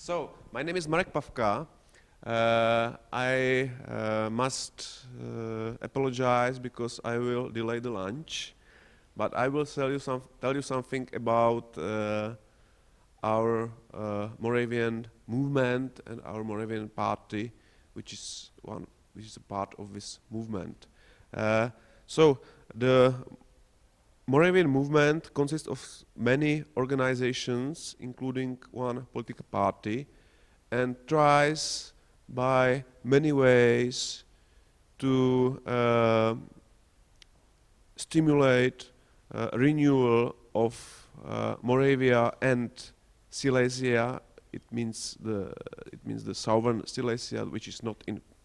So, my name is Marek Pavka. I must apologize because I will delay the lunch, but I will tell you something about our Moravian movement and our Moravian party, which is a part of this movement. So the Moravian movement consists of many organizations, including one political party, and tries by many ways to stimulate renewal of Moravia and Silesia. It means the southern Silesia, which is not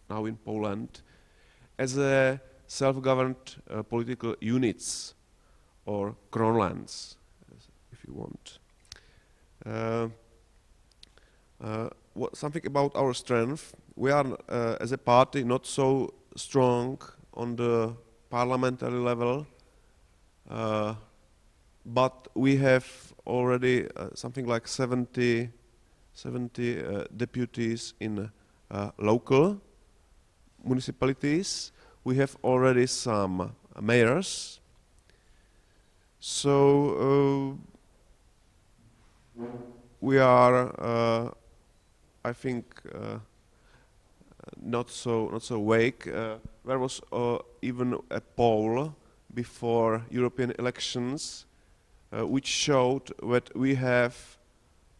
now in Poland, as a self-governed political units, or Kronlands, if you want. Something about our strength. We are, as a party, not so strong on the parliamentary level, but we have already something like 70 deputies in local municipalities. We have already some mayors. So we are, I think, not so weak. There was even a poll before European elections, which showed that we have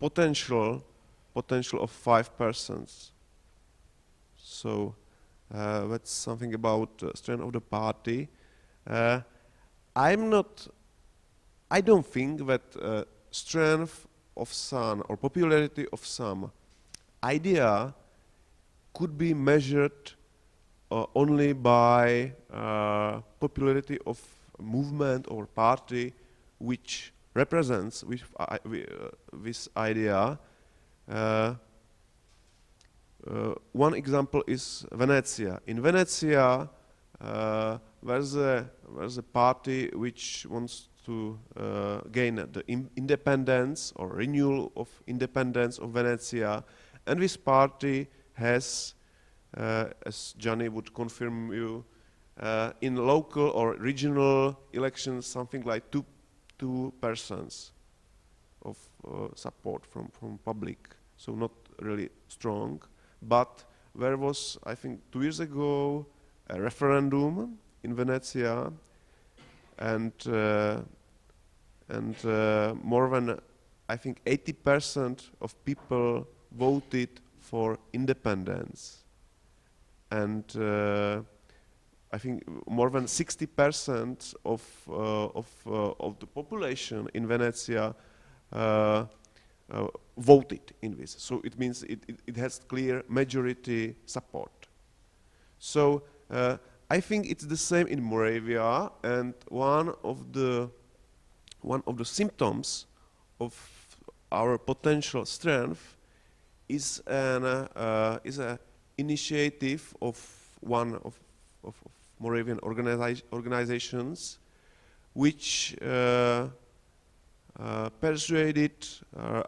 potential of 5%. So that's something about strength of the party. I don't think that strength of some or popularity of some idea could be measured only by popularity of movement or party which represents this idea. One example is Venezia. In Venezia, there's a party which wants to gain the independence or renewal of independence of Venezia, and this party has, as Juni would confirm you, in local or regional elections something like 2% of support from public, so not really strong. But there was, I think, 2 years ago, a referendum in Venezia, and more than, I think, 80% of people voted for independence, and I think more than 60% of the population in Venezia voted in this. So it means it has clear majority support. So I think it's the same in Moravia, and one of the symptoms of our potential strength is an initiative of one of Moravian organizations, which persuaded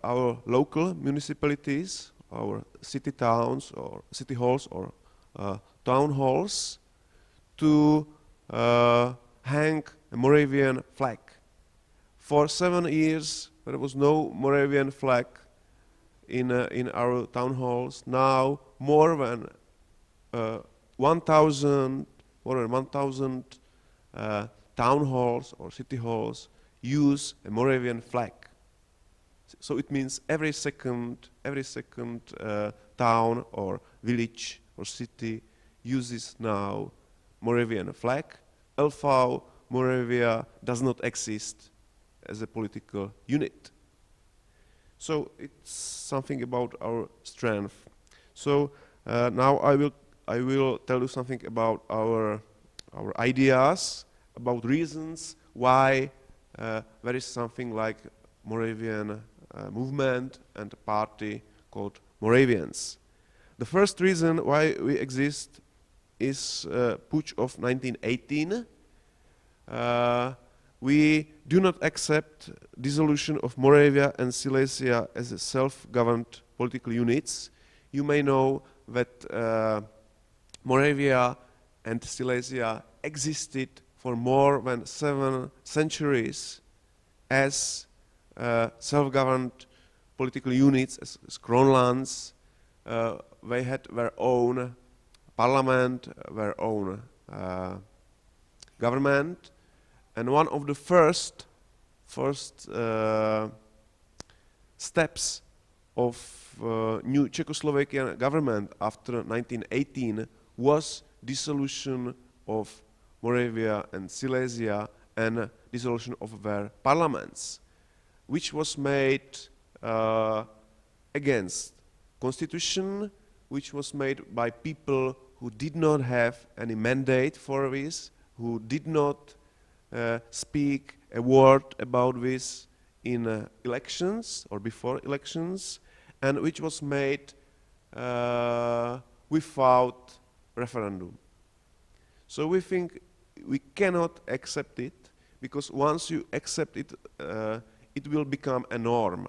our local municipalities, our city towns or city halls or town halls, to hang a Moravian flag. For 7 years, there was no Moravian flag in our town halls. Now, more than 1,000 town halls or city halls use a Moravian flag. So it means every second town or village or city uses now Moravian flag. Although Moravia does not exist as a political unit. So it's something about our strength. So now I will tell you something about our ideas, about reasons why there is something like Moravian movement and a party called Moravians. The first reason why we exist is Putsch of 1918. We do not accept dissolution of Moravia and Silesia as a self-governed political units. You may know that Moravia and Silesia existed for more than 7 centuries as self-governed political units, as Kronlands. They had their own parliament, their own government, and one of the first steps of new Czechoslovakian government after 1918 was dissolution of Moravia and Silesia and dissolution of their parliaments, which was made against constitution, which was made by people who did not have any mandate for this, who did not speak a word about this in elections or before elections, and which was made without referendum. So we think we cannot accept it, because once you accept it, it will become a norm.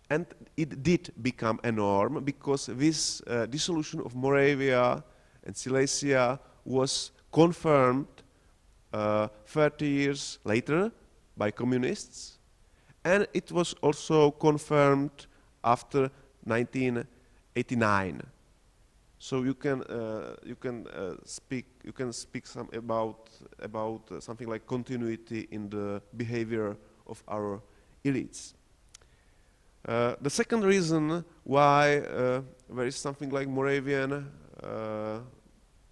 And it did become a norm, because this dissolution of Moravia and Silesia was confirmed 30 years later by communists, and it was also confirmed after 1989. So you can speak some about something like continuity in the behavior of our elites. The second reason why there is something like Moravian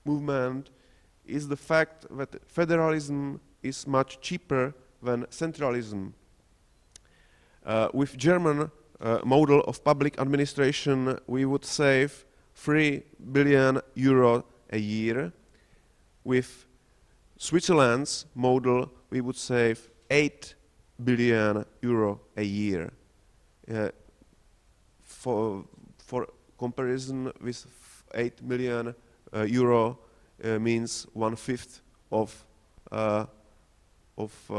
movement is the fact that federalism is much cheaper than centralism. With German model of public administration, we would save 3 billion euro a year. With Switzerland's model, we would save 8 billion euro a year. For comparison, with 8 million euro means 1/5 of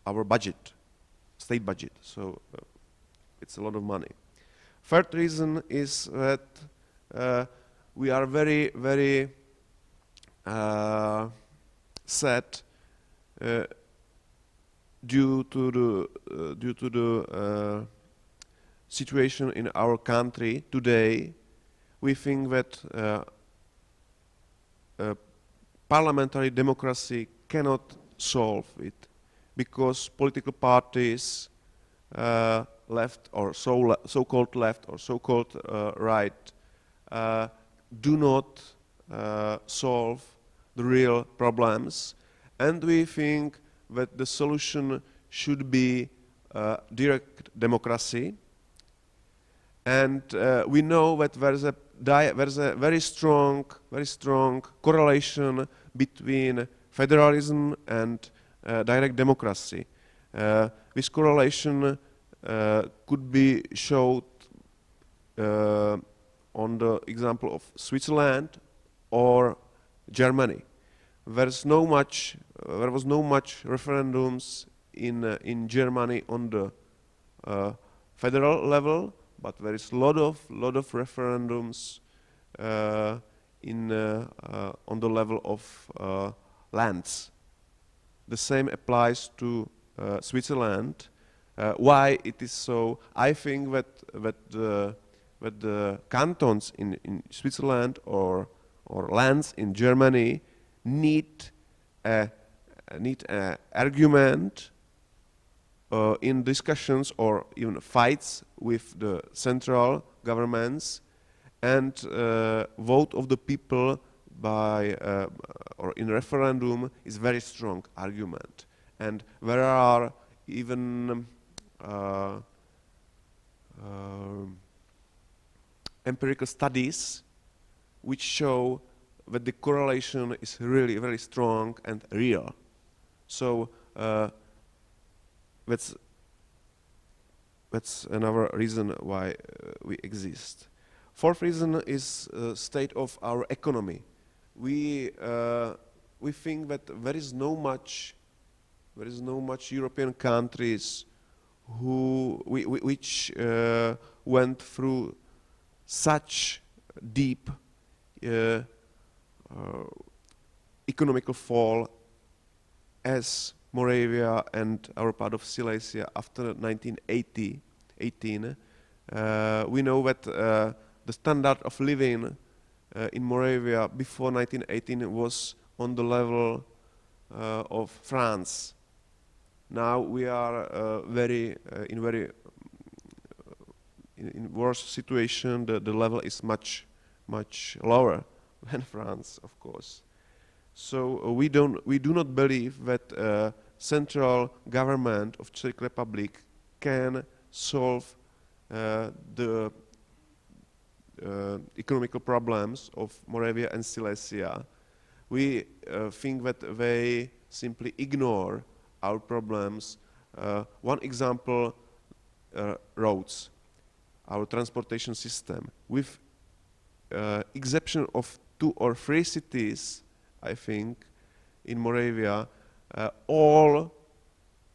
our budget, state budget. So it's a lot of money. Third reason is that we are very, very sad due to the situation in our country today. We think that parliamentary democracy cannot solve it, because political parties, left or so-called left or so-called right, do not solve the real problems, and we think that the solution should be direct democracy. And we know that there's a very strong correlation between federalism and direct democracy. This correlation could be showed on the example of Switzerland or Germany. There was no much referendums in Germany on the federal level, but there is a lot of referendums on the level of lands. The same applies to Switzerland. Why it is so? I think that the cantons in Switzerland or lands in Germany need an argument in discussions or even fights with the central governments, and vote of the people by or in referendum is very strong argument. And there are even empirical studies which show that the correlation is really very strong and real. So that's another reason why we exist. Fourth reason is state of our economy. We think that there is no much European countries which went through such deep economical fall as Moravia and our part of Silesia after 1918. We know that the standard of living in Moravia before 1918 was on the level of France. Now we are in worse situation. The level is much lower than France, of course. So we do not believe that central government of Czech Republic can solve the economical problems of Moravia and Silesia. We think that they simply ignore our problems. One example, roads, our transportation system. With exception of 2 or 3 cities, I think, in Moravia, all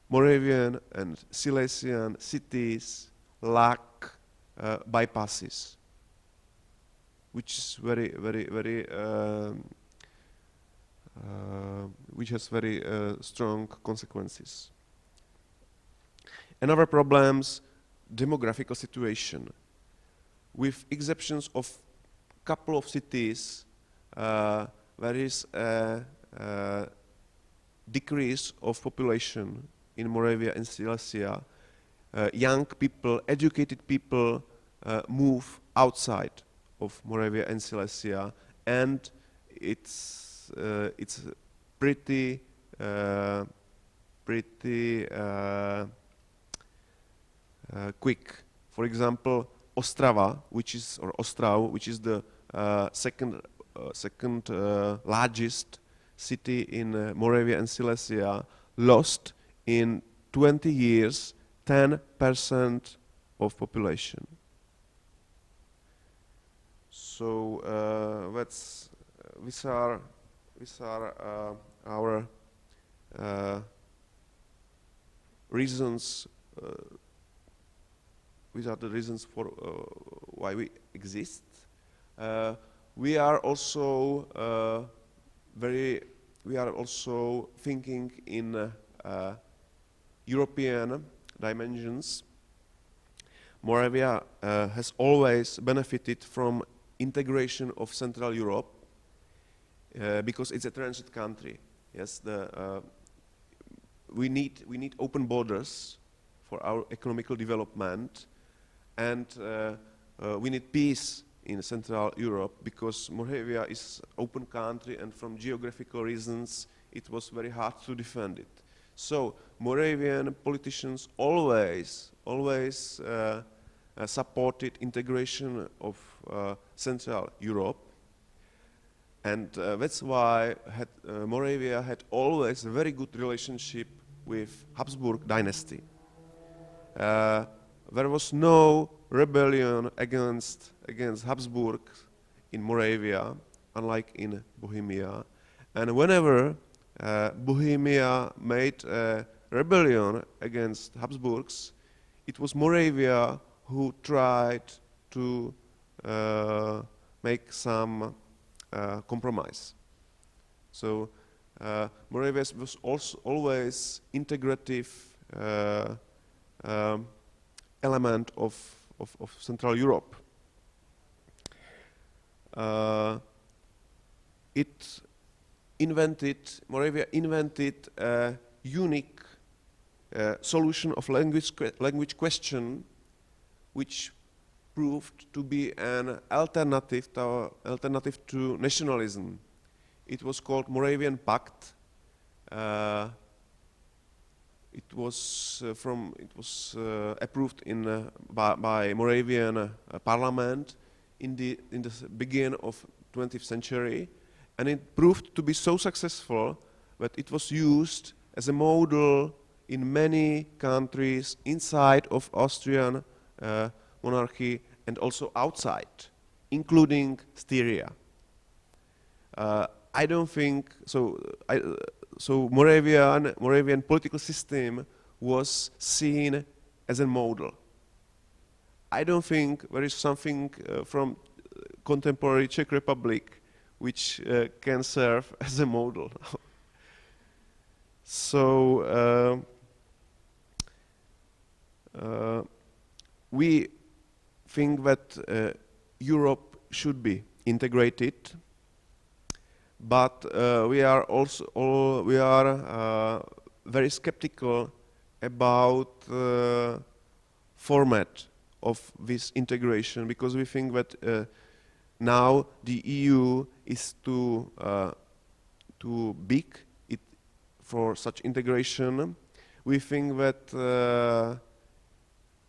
Moravian and Silesian cities lack bypasses, which is which has very strong consequences. Another problems, demographical situation. With exceptions of couple of cities, there is a decrease of population in Moravia and Silesia. Young people, educated people move outside of Moravia and Silesia, and it's pretty quick. For example, Ostrava, which is the second largest city in Moravia and Silesia, lost in 20 years 10% of population. So these are our reasons. These are the reasons for why we exist. We are also thinking in European dimensions. Moravia has always benefited from integration of Central Europe because it's a transit country. Yes, we need open borders for our economical development, and we need peace in Central Europe because Moravia is open country, and from geographical reasons it was very hard to defend it. So Moravian politicians always supported integration of Central Europe, and that's why Moravia had always a very good relationship with Habsburg dynasty. There was no rebellion against Habsburg in Moravia, unlike in Bohemia. And whenever Bohemia made a rebellion against Habsburgs, it was Moravia who tried to make some compromise. So Moravia was also always integrative element of Central Europe. Moravia invented a unique solution of language question, which proved to be an alternative to nationalism. It was called Moravian Pact. It was approved by Moravian Parliament in the beginning of 20th century, and it proved to be so successful that it was used as a model in many countries inside of Austrian monarchy and also outside, including Styria. I don't think so. So Moravian political system was seen as a model. I don't think there is something from contemporary Czech Republic which can serve as a model. So we think that Europe should be integrated, but we are also very skeptical about format of this integration, because we think that now the EU is too big for such integration. We think that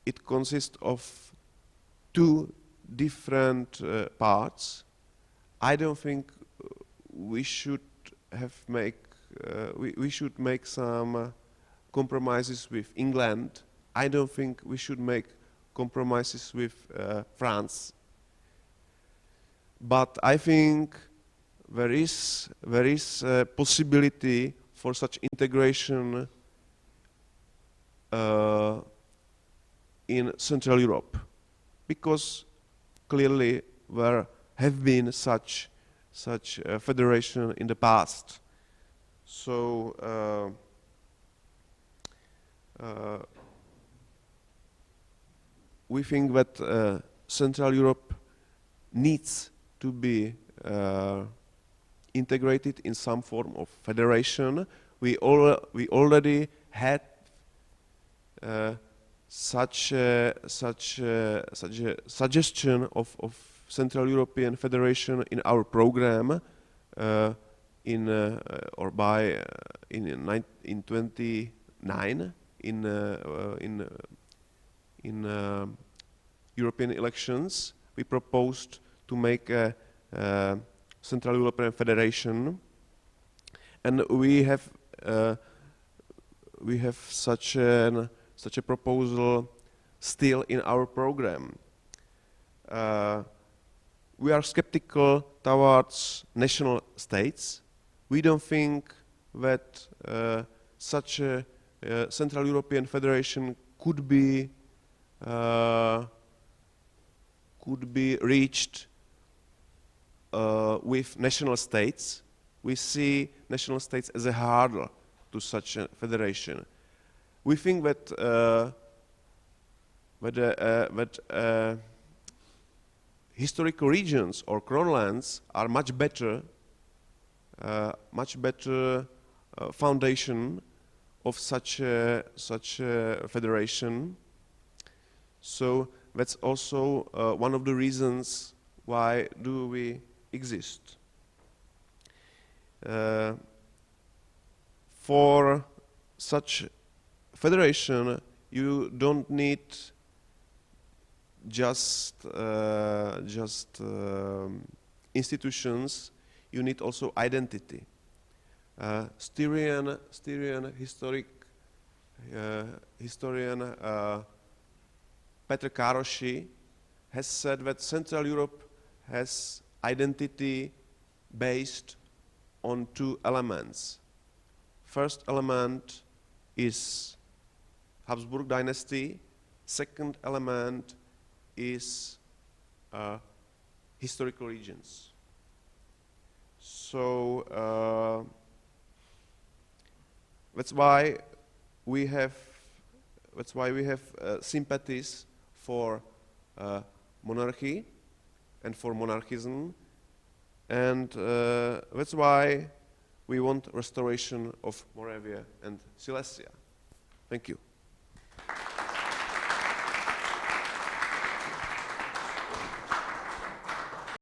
it consists of two different parts. I don't think we should make some compromises with England. I don't think we should make compromises with France. But I think there is a possibility for such integration in Central Europe, because clearly there have been such federation in the past. So we think that Central Europe needs to be integrated in some form of federation. We already had such a suggestion of Central European Federation in our program in 29 in European elections. We proposed to make a Central European Federation, and we have such a proposal still in our program. We are skeptical towards national states. We don't think that such a Central European Federation could be reached with national states. We see national states as a hurdle to such a federation. We think that historical regions or crownlands are much better foundation of such a federation. So that's also one of the reasons why do we exist. For such federation, you don't need just institutions. You need also identity. Styrian historian Petr Károsi has said that Central Europe has identity based on two elements. First element is Habsburg dynasty. Second element is historical regions. So that's why we have sympathies for monarchy and for monarchism, and that's why we want restoration of Moravia and Silesia. Thank you.